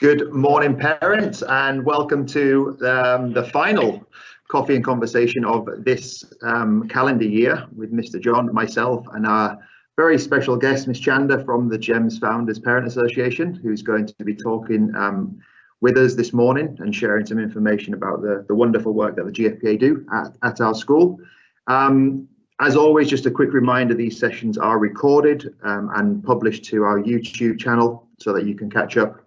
Good morning, parents, and welcome to the final coffee and conversation of this calendar year with Mr. John, myself, and our very special guest, Ms. Chanda from the GEMS Founders Parent Association, who's going to be talking with us this morning and sharing some information about the wonderful work that the GFPA do at our school. As always, just a quick reminder, these sessions are recorded and published to our YouTube channel so that you can catch up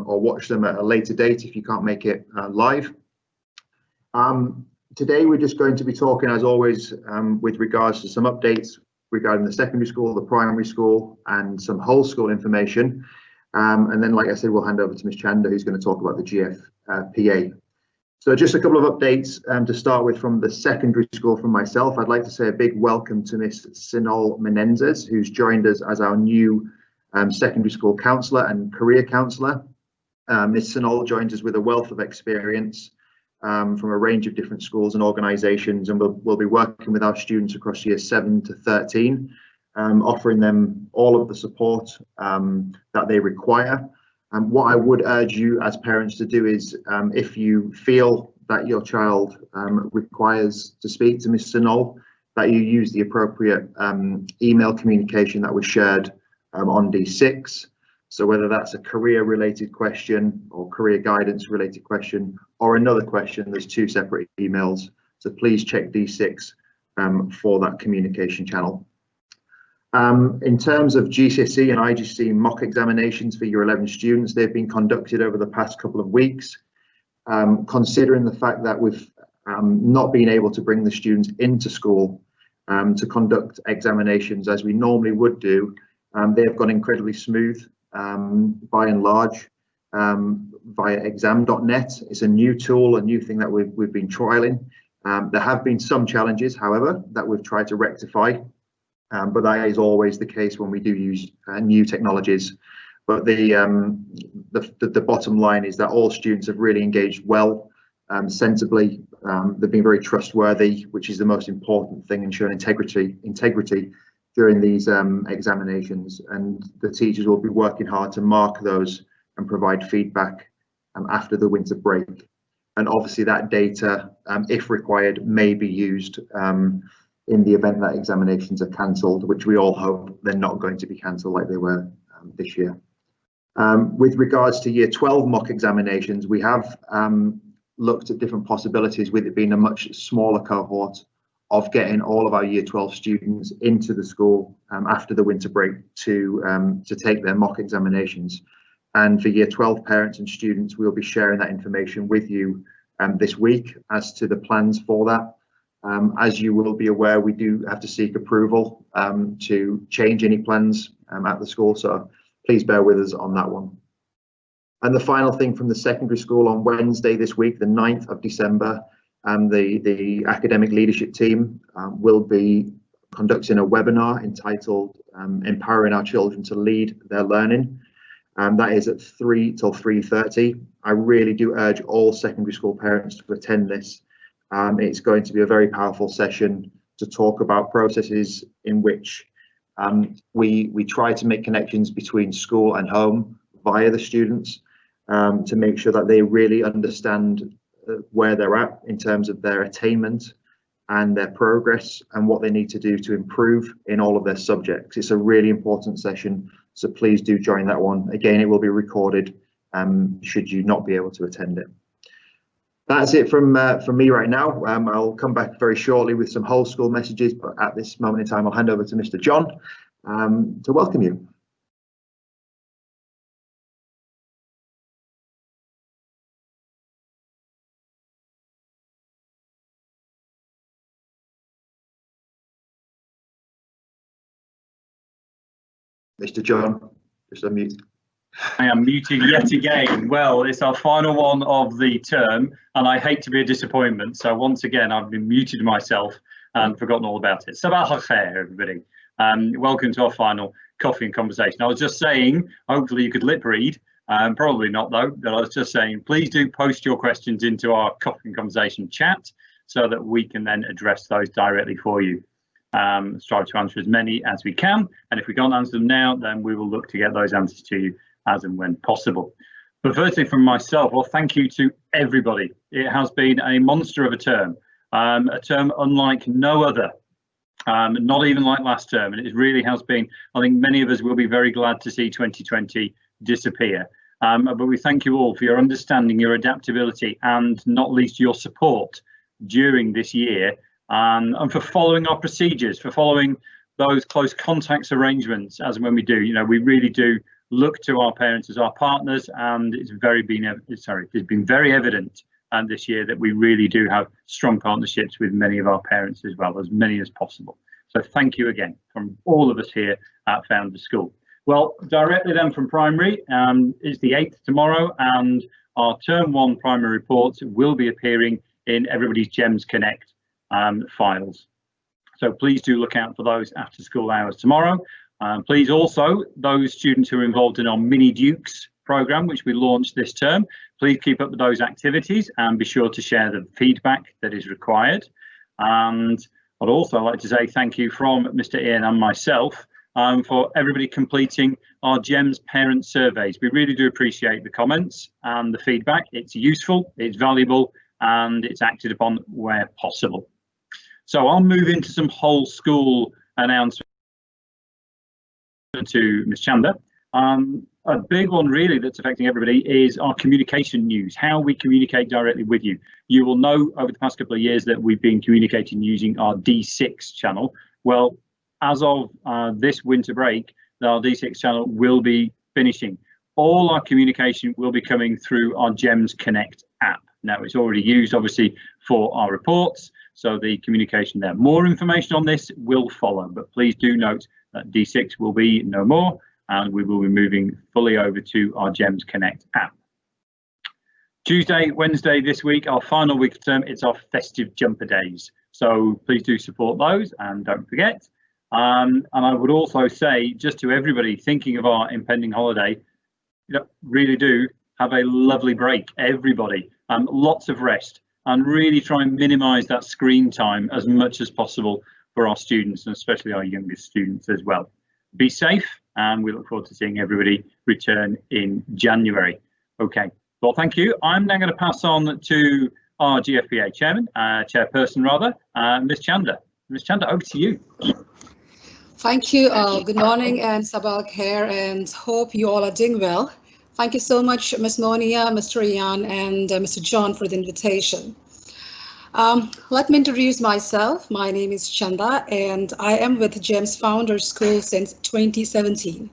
or watch them at a later date if you can't make it live. Today we're just going to be talking, as always, with regards to some updates regarding the secondary school, the primary school, and some whole school information. And then, like I said, we'll hand over to Ms. Chanda, who's going to talk about the GFPA. So just a couple of updates to start with from the secondary school from myself. I'd like to say a big welcome to Miss Sinol Menendez, who's joined us as our new secondary school counsellor and career counsellor. Ms. Sinol joins us with a wealth of experience from a range of different schools and organisations, and we'll be working with our students across years 7 to 13, offering them all of the support that they require. And what I would urge you as parents to do is, if you feel that your child requires to speak to Ms. Sinol, that you use the appropriate email communication that was shared on D6. So whether that's a career related question or career guidance related question or another question, there's two separate emails. So please check D6 for that communication channel. In terms of GCSE and IGCSE mock examinations for year 11 students, they've been conducted over the past couple of weeks. Considering the fact that we've not been able to bring the students into school to conduct examinations as we normally would do, they have gone incredibly smooth by and large via exam.net. It's a new tool, a new thing that we've been trialing. There have been some challenges, however, that we've tried to rectify, but that is always the case when we do use new technologies. But the bottom line is that all students have really engaged well, sensibly. They've been very trustworthy, which is the most important thing, ensuring integrity during these examinations, and the teachers will be working hard to mark those and provide feedback after the winter break. And obviously that data, if required, may be used in the event that examinations are cancelled, which we all hope they're not going to be cancelled like they were this year. With regards to year 12 mock examinations, we have looked at different possibilities, with it being a much smaller cohort, of getting all of our year 12 students into the school after the winter break to take their mock examinations. And for year 12 parents and students, we'll be sharing that information with you this week as to the plans for that. As you will be aware, we do have to seek approval to change any plans at the school, so please bear with us on that one. And the final thing from the secondary school, on Wednesday this week, the 9th of December, the academic leadership team will be conducting a webinar entitled Empowering Our Children to Lead Their Learning. That is at 3 till 3:30. I really do urge all secondary school parents to attend this. It's going to be a very powerful session to talk about processes in which we try to make connections between school and home via the students to make sure that they really understand where they're at in terms of their attainment and their progress and what they need to do to improve in all of their subjects. It's a really important session, so please do join that one. Again, it will be recorded should you not be able to attend it. That's it from me right now. I'll come back very shortly with some whole school messages, but at this moment in time, I'll hand over to Mr. John to welcome you. Mr. John, just unmute. I am muted yet again. Well, it's our final one of the term, and I hate to be a disappointment. So once again, I've been muted myself and forgotten all about it. Sabah al khair, everybody. Welcome to our final coffee and conversation. I was just saying, hopefully you could lip read. Probably not though, but I was just saying, please do post your questions into our coffee and conversation chat so that we can then address those directly for you. Strive to answer as many as we can, and if we can't answer them now, then we will look to get those answers to you as and when possible. But firstly, from myself, well, thank you to everybody. It has been a monster of a term unlike no other, not even like last term. And it really has been, I think many of us will be very glad to see 2020 disappear. But we thank you all for your understanding, your adaptability, and not least your support during this year, and for following our procedures, for following those close contacts arrangements as and when we do. You know, we really do look to our parents as our partners, and it's been very evident this year that we really do have strong partnerships with many of our parents as well, as many as possible. So thank you again from all of us here at Founders School. Well, directly then from primary, is the 8th tomorrow, and our term 1 primary reports will be appearing in everybody's GEMS Connect files. So please do look out for those after school hours tomorrow. Please also, those students who are involved in our Mini Dukes programme, which we launched this term, please keep up with those activities and be sure to share the feedback that is required. And I'd also like to say thank you from Mr. Ian and myself for everybody completing our GEMS parent surveys. We really do appreciate the comments and the feedback. It's useful, it's valuable, and it's acted upon where possible. So I'll move into some whole school announcements to Ms. Chanda. A big one really that's affecting everybody is our communication news, how we communicate directly with you. You will know over the past couple of years that we've been communicating using our D6 channel. Well, as of this winter break, our D6 channel will be finishing. All our communication will be coming through our GEMS Connect app. Now, it's already used obviously for our reports, so the communication there. More information on this will follow, but please do note that D6 will be no more, and we will be moving fully over to our GEMS Connect app. Tuesday, Wednesday this week, our final week of term, it's our festive jumper days. So please do support those and don't forget. And I would also say, just to everybody thinking of our impending holiday, really do have a lovely break, everybody. Lots of rest, and really try and minimise that screen time as much as possible for our students, and especially our youngest students as well. Be safe, and we look forward to seeing everybody return in January. Okay, well, thank you. I'm now going to pass on to our GFPA chairperson rather, Ms. Chanda. Ms. Chanda, over to you. Thank you. Good morning and Sabah Khair, and hope you all are doing well. Thank you so much, Ms. Monia, Mr. Ian, and Mr. John for the invitation. Let me introduce myself. My name is Chanda, and I am with GEMS Founders School since 2017.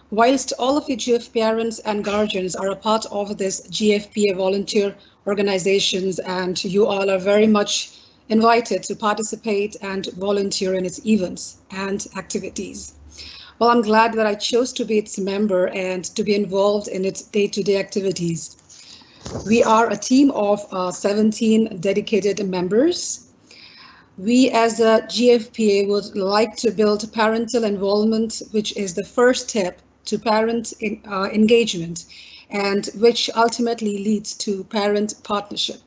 Whilst all of you GF parents and guardians are a part of this GFPA volunteer organizations, and you all are very much invited to participate and volunteer in its events and activities. Well, I'm glad that I chose to be its member and to be involved in its day-to-day activities. We are a team of 17 dedicated members. We as a GFPA would like to build parental involvement, which is the first step to parent engagement and which ultimately leads to parent partnership.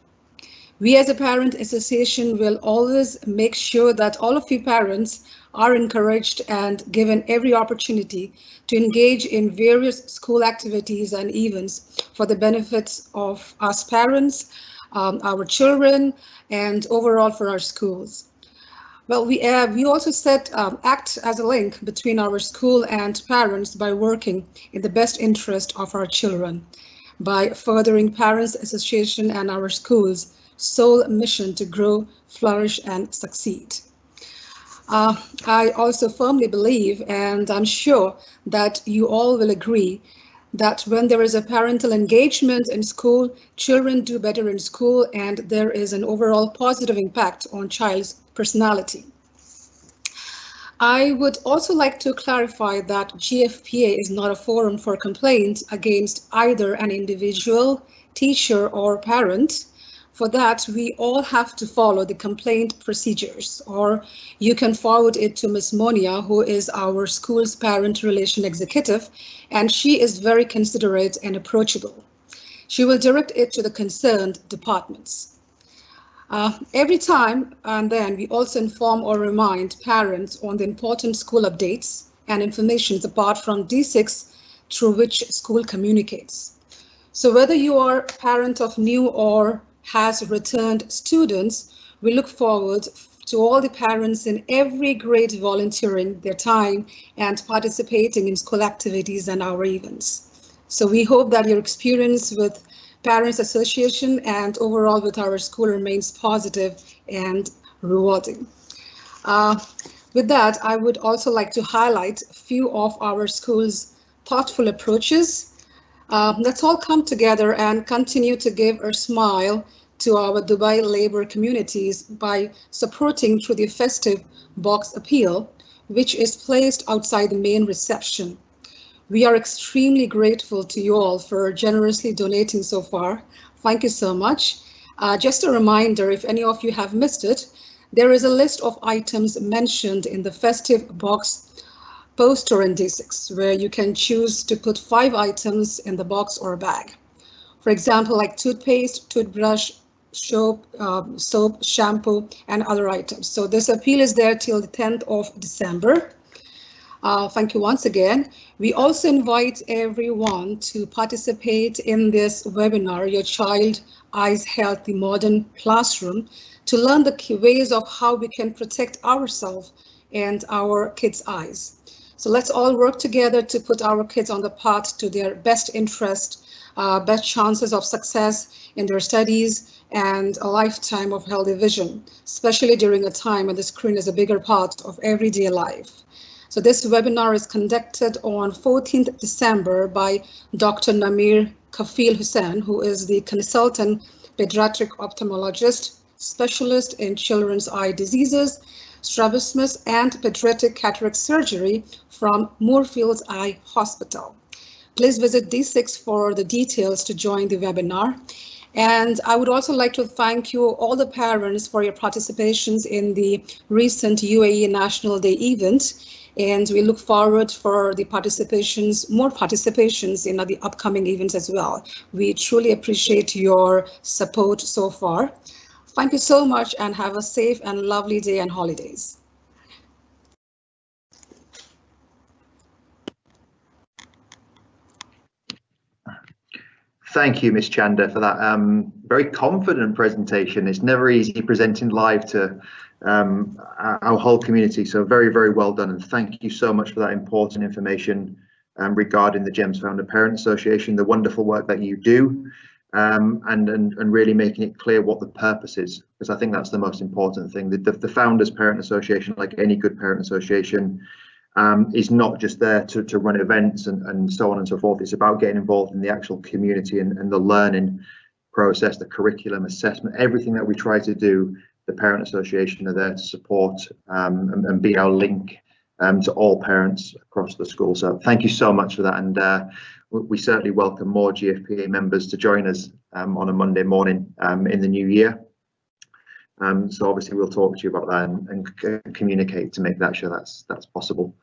We as a parent association will always make sure that all of you parents are encouraged and given every opportunity to engage in various school activities and events for the benefits of us parents, our children, and overall for our schools. Well, we also act as a link between our school and parents by working in the best interest of our children, by furthering Parents Association and our schools' sole mission to grow, flourish, and succeed. I also firmly believe, and I'm sure that you all will agree, that when there is a parental engagement in school, children do better in school, and there is an overall positive impact on child's personality. I would also like to clarify that GFPA is not a forum for complaint against either an individual, teacher, or parent. For that, we all have to follow the complaint procedures, or you can forward it to Ms. Monia, who is our school's parent relation executive, and she is very considerate and approachable. She will direct it to the concerned departments. Every time and then we also inform or remind parents on the important school updates and information apart from D6 through which school communicates. So whether you are a parent of new or has returned students, we look forward to all the parents in every grade volunteering their time and participating in school activities and our events. So we hope that your experience with Parents Association and overall with our school remains positive and rewarding. With that, I would also like to highlight a few of our school's thoughtful approaches. Let's all come together and continue to give a smile to our Dubai labor communities by supporting through the festive box appeal, which is placed outside the main reception. We are extremely grateful to you all for generously donating so far. Thank you so much. Just a reminder, if any of you have missed it, there is a list of items mentioned in the festive box poster in D6, where you can choose to put 5 items in the box or bag. For example, like toothpaste, toothbrush, soap, shampoo, and other items. So this appeal is there till the 10th of December. Thank you once again. We also invite everyone to participate in this webinar, Your Child Eyes Healthy Modern Classroom, to learn the ways of how we can protect ourselves and our kids' eyes. So let's all work together to put our kids on the path to their best interest, best chances of success in their studies, and a lifetime of healthy vision, especially during a time when the screen is a bigger part of everyday life. So this webinar is conducted on 14th December by Dr. Namir Kafil Hussain, who is the consultant pediatric ophthalmologist, specialist in children's eye diseases, strabismus, and pediatric cataract surgery from Moorfields Eye Hospital. Please visit D6 for the details to join the webinar. And I would also like to thank you, all the parents, for your participations in the recent UAE National Day event. And we look forward for the more participations in the upcoming events as well. We truly appreciate your support so far. Thank you so much and have a safe and lovely day and holidays. Thank you, Ms. Chanda, for that very confident presentation. It's never easy presenting live to our whole community, so very, very well done, and thank you so much for that important information regarding the GEMS Founder Parent Association, the wonderful work that you do, and really making it clear what the purpose is, because I think that's the most important thing. The Founders Parent Association, like any good parent association, is not just there to run events and so on and so forth. It's about getting involved in the actual community and the learning process, the curriculum, assessment, everything that we try to do. The Parent Association are there to support and be our link to all parents across the school. So thank you so much for that, and we certainly welcome more GFPA members to join us on a Monday morning in the new year. So obviously we'll talk to you about that and communicate to make that sure that's possible.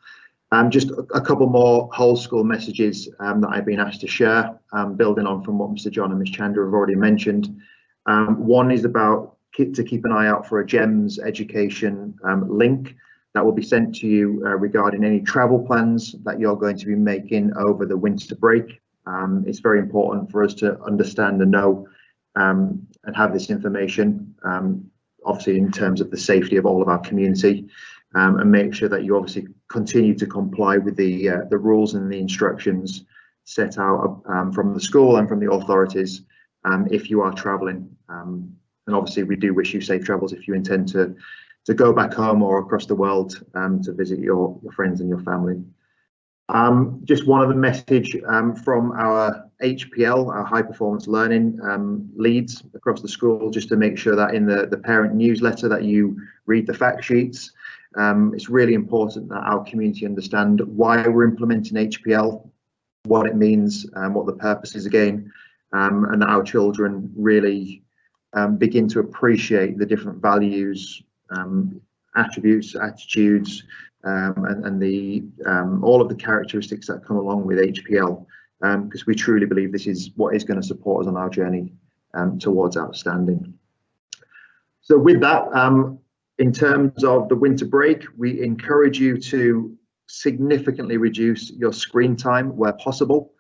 Just a couple more whole school messages that I've been asked to share, building on from what Mr. John and Ms. Chanda have already mentioned. One is about to keep an eye out for a GEMS education link that will be sent to you regarding any travel plans that you're going to be making over the winter break. It's very important for us to understand and know and have this information, obviously in terms of the safety of all of our community, and make sure that you obviously continue to comply with the rules and the instructions set out from the school and from the authorities if you are traveling. And obviously we do wish you safe travels if you intend to go back home or across the world to visit your friends and your family. Just one other message from our HPL, our high performance learning leads across the school, just to make sure that in the parent newsletter that you read the fact sheets. It's really important that our community understand why we're implementing HPL, what it means, what the purpose is again, and that our children really begin to appreciate the different values, attributes, attitudes, and the all of the characteristics that come along with HPL, because we truly believe this is what is going to support us on our journey towards outstanding. So with that, in terms of the winter break, we encourage you to significantly reduce your screen time where possible.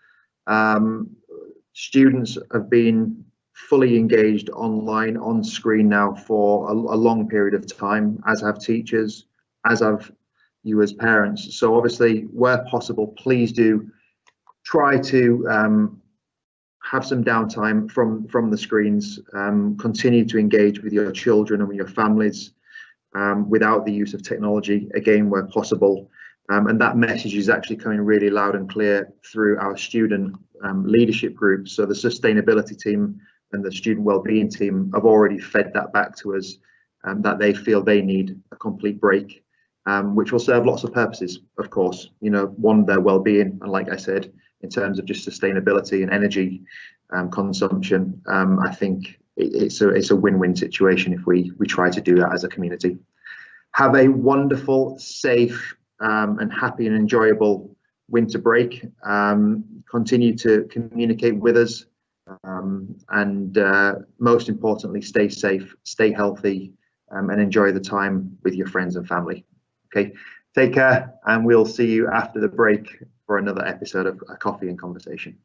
Students have been fully engaged online on screen now for a long period of time, as have teachers, as have you as parents. So obviously, where possible, please do try to have some downtime from the screens. Continue to engage with your children and with your families without the use of technology, again, where possible. And that message is actually coming really loud and clear through our student leadership groups. So the sustainability team and the student wellbeing team have already fed that back to us, that they feel they need a complete break, which will serve lots of purposes, of course. You know, one, their wellbeing, and like I said, in terms of just sustainability and energy consumption, I think it's a win-win situation if we try to do that as a community. Have a wonderful, safe, and happy and enjoyable winter break. Continue to communicate with us, and most importantly, stay safe, stay healthy, and enjoy the time with your friends and family. Okay, take care, and we'll see you after the break for another episode of A Coffee and Conversation.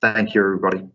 Thank you, everybody.